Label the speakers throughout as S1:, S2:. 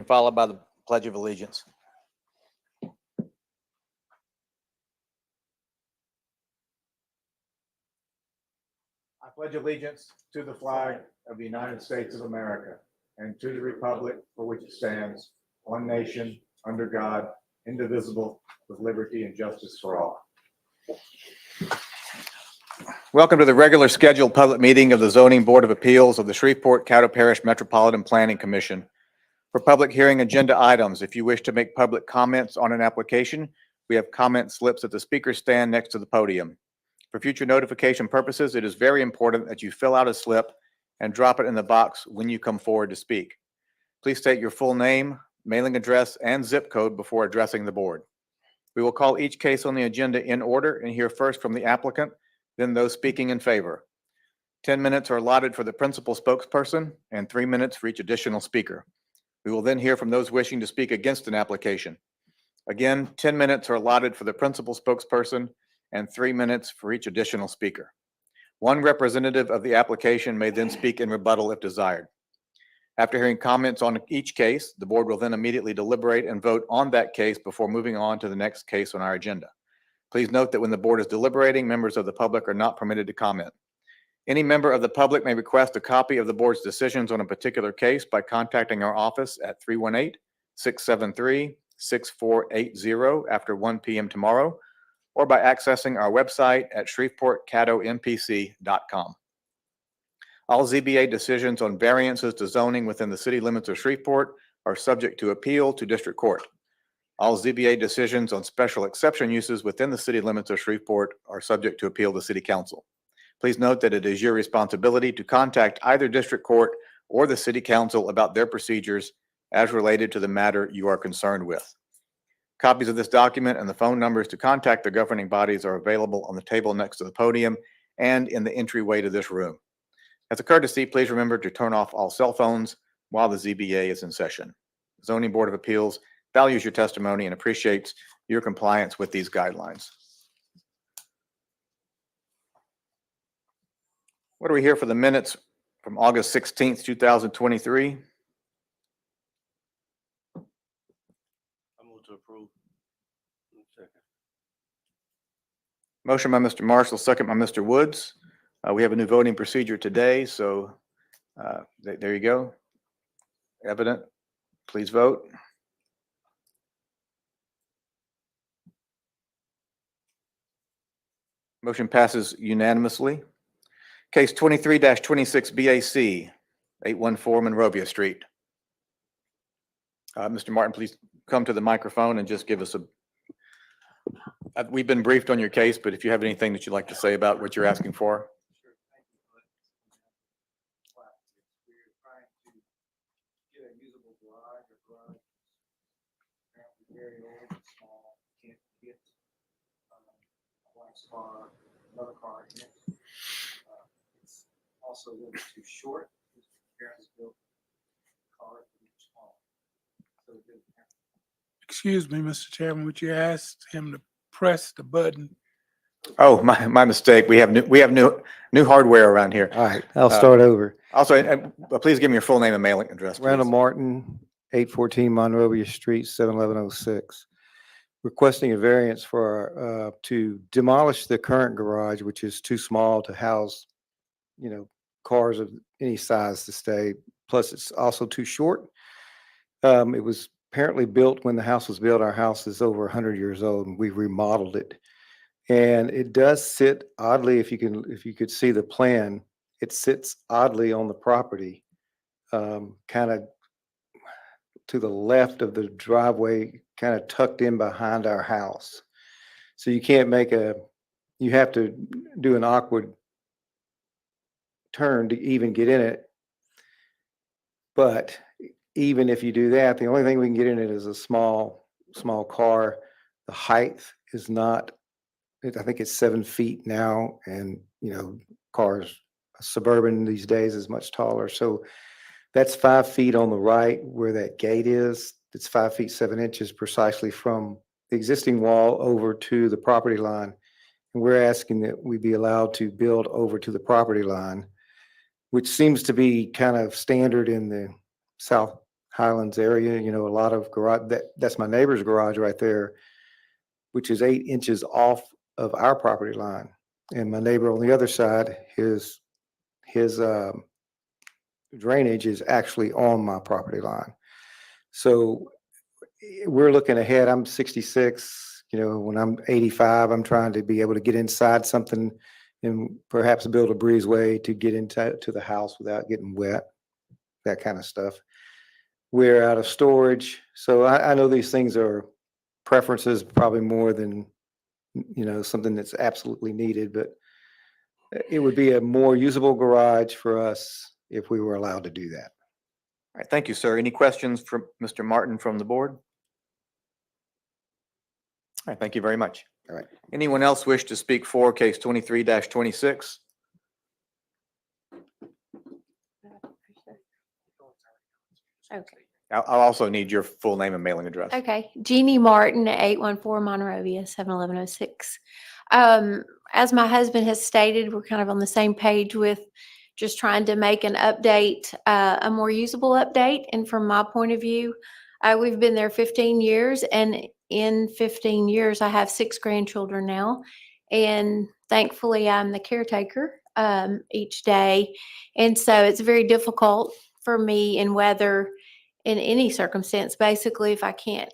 S1: Followed by the Pledge of Allegiance.
S2: I pledge allegiance to the flag of the United States of America and to the republic for which it stands, one nation, under God, indivisible, with liberty and justice for all.
S1: Welcome to the regular scheduled public meeting of the Zoning Board of Appeals of the Shreveport Parish Metropolitan Planning Commission. For public hearing agenda items, if you wish to make public comments on an application, we have comment slips at the speaker stand next to the podium. For future notification purposes, it is very important that you fill out a slip and drop it in the box when you come forward to speak. Please state your full name, mailing address, and zip code before addressing the board. We will call each case on the agenda in order and hear first from the applicant, then those speaking in favor. 10 minutes are allotted for the principal spokesperson and 3 minutes for each additional speaker. We will then hear from those wishing to speak against an application. Again, 10 minutes are allotted for the principal spokesperson and 3 minutes for each additional speaker. One representative of the application may then speak in rebuttal if desired. After hearing comments on each case, the board will then immediately deliberate and vote on that case before moving on to the next case on our agenda. Please note that when the board is deliberating, members of the public are not permitted to comment. Any member of the public may request a copy of the board's decisions on a particular case by contacting our office at 318-673-6480 after 1 p.m. tomorrow, or by accessing our website at shreveportcatompc.com. All ZBA decisions on variances to zoning within the city limits of Shreveport are subject to appeal to district court. All ZBA decisions on special exception uses within the city limits of Shreveport are subject to appeal to City Council. Please note that it is your responsibility to contact either district court or the City Council about their procedures as related to the matter you are concerned with. Copies of this document and the phone numbers to contact the governing bodies are available on the table next to the podium and in the entryway to this room. As a courtesy, please remember to turn off all cell phones while the ZBA is in session. The Zoning Board of Appeals values your testimony and appreciates your compliance with these guidelines. What do we hear for the minutes from August 16th, 2023?
S3: I move to approve. Second.
S1: Motion by Mr. Marshall, second by Mr. Woods. We have a new voting procedure today, so there you go. Evident. Please vote. Motion passes unanimously. Case 23-26 BAC, 814 Monrovia Street. Mr. Martin, please come to the microphone and just give us we've been briefed on your case, but if you have anything that you'd like to say about what you're asking for.
S2: Sure, thank you. We're trying to get a usable garage. Our garage is apparently very old and small. Can't fit a wife's car, another car in it. It's also a little bit too short. His parents built cars too small. So we didn't have.
S4: Excuse me, Mr. Chairman, would you ask him to press the button?
S1: Oh, my mistake. We have new hardware around here.
S5: All right, I'll start over.
S1: Also, please give me your full name and mailing address, please.
S5: Randall Martin, 814 Monrovia Street, 71106. Requesting a variance for, to demolish the current garage, which is too small to house, cars of any size to stay. Plus, it's also too short. It was apparently built when the house was built. Our house is over 100 years old and we remodeled it. And it does sit oddly, if you could see the plan, it sits oddly on the property, kind of to the left of the driveway, kind of tucked in behind our house. So you can't you have to do an awkward turn to even get in it. But even if you do that, the only thing we can get in it is a small car. The height is not, I think it's 7 feet now. And, cars, Suburban these days is much taller. So that's 5 feet on the right where that gate is. It's 5 feet 7 inches precisely from the existing wall over to the property line. And we're asking that we be allowed to build over to the property line, which seems to be kind of standard in the South Highlands area, you know, a lot of garage, that's my neighbor's garage right there, which is 8 inches off of our property line. And my neighbor on the other side, his drainage is actually on my property line. So we're looking ahead. I'm 66, you know, when I'm 85, I'm trying to be able to get inside something and perhaps build a breezeway to get into the house without getting wet, that kind of stuff. We're out of storage. So I know these things are preferences probably more than, you know, something that's absolutely needed, but it would be a more usable garage for us if we were allowed to do that.
S1: All right, thank you, sir. Any questions from Mr. Martin from the board? All right, thank you very much.
S5: All right.
S1: Anyone else wish to speak for case 23-26?
S6: Okay.
S1: I'll also need your full name and mailing address.
S6: Okay, Jeannie Martin, 814 Monrovia, 71106. As my husband has stated, we're kind of on the same page with just trying to make an update, a more usable update. And from my point of view, we've been there 15 years, and in 15 years, I have 6 grandchildren now. And thankfully, I'm the caretaker each day. And so it's very difficult for me in weather, in any circumstance, basically, if I can't,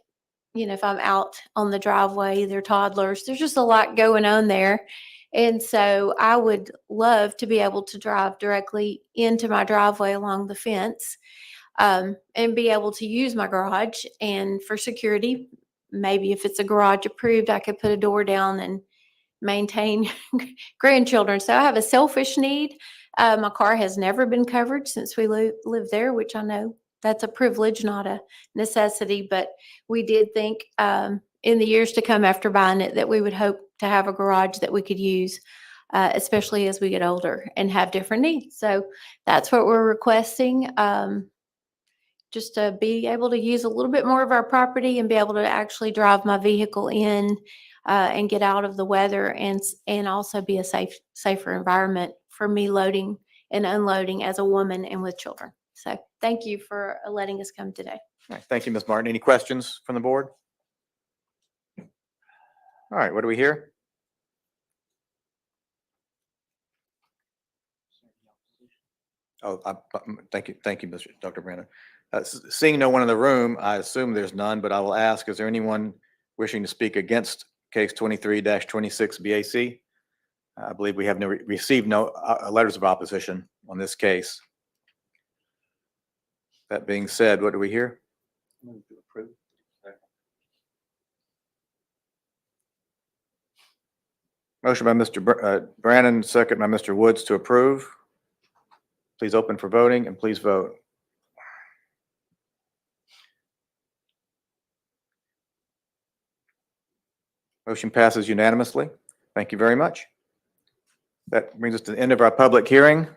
S6: if I'm out on the driveway, they're toddlers, there's just a lot going on there. And so I would love to be able to drive directly into my driveway along the fence, and be able to use my garage. And for security, maybe if it's a garage approved, I could put a door down and maintain grandchildren. So I have a selfish need. My car has never been covered since we live there, which I know that's a privilege, not a necessity. But we did think in the years to come after buying it that we would hope to have a garage that we could use, especially as we get older and have different needs. So that's what we're requesting, just to be able to use a little bit more of our property and be able to actually drive my vehicle in and get out of the weather, and also be a safer environment for me loading and unloading as a woman and with children. So thank you for letting us come today.
S1: All right, thank you, Ms. Martin. Any questions from the board? All right, what do we hear? Oh, thank you, Dr. Brandon. Seeing no one in the room, I assume there's none, but I will ask, is there anyone wishing to speak against case 23-26 BAC? I believe we have received no letters of opposition on this case. That being said, what do we hear?
S3: Move to approve.
S1: Motion by Mr. Brannon, second by Mr. Woods to approve. Please open for voting and please vote. Motion passes unanimously. Thank you very much. That brings us to the end of our public hearing.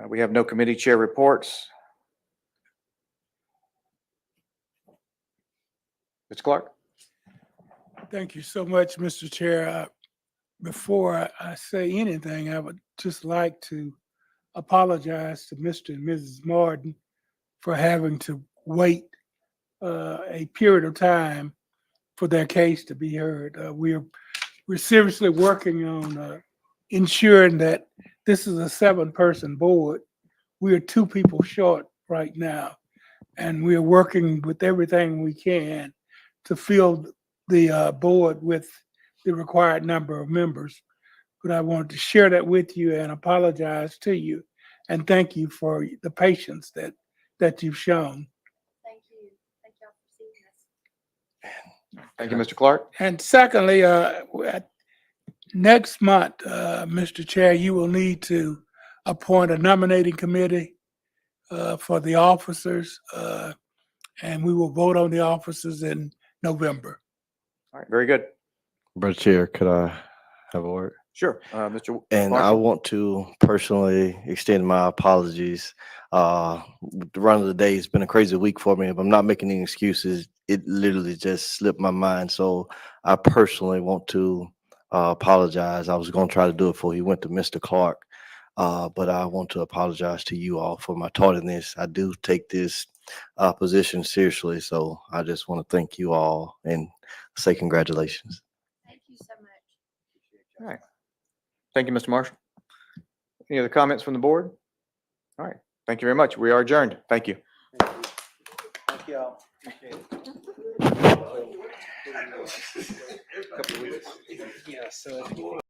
S1: We have no committee chair reports. Mr. Clark?
S4: Thank you so much, Mr. Chair. Before I say anything, I would just like to apologize to Mr. and Mrs. Martin for having to wait a period of time for their case to be heard. We're seriously working on ensuring that this is a 7-person board. We are 2 people short right now, and we are working with everything we can to fill the board with the required number of members. But I wanted to share that with you and apologize to you, and thank you for the patience that you've shown.
S6: Thank you. Thank y'all for seeing us.
S1: Thank you, Mr. Clark.
S4: And secondly, next month, Mr. Chair, you will need to appoint a nominating committee for the officers, and we will vote on the officers in November.
S1: All right, very good.
S3: Brother Chair, could I have a word?
S1: Sure, Mr.
S3: And I
S1: Marshall.
S3: want to personally extend my apologies. The run of the day has been a crazy week for me. If I'm not making any excuses, it literally just slipped my mind. So I personally want to apologize. I was going to try to do it before he went to Mr. Clark. But I want to apologize to you all for my tardiness. I do take this position seriously, so I just want to thank you all and say congratulations.
S6: Thank you so much.
S1: All right. Thank you, Mr. Marshall. Any other comments from the board? All right. Thank you very much. We are adjourned. Thank you.
S2: Thank you all. Appreciate it. Yeah, so if you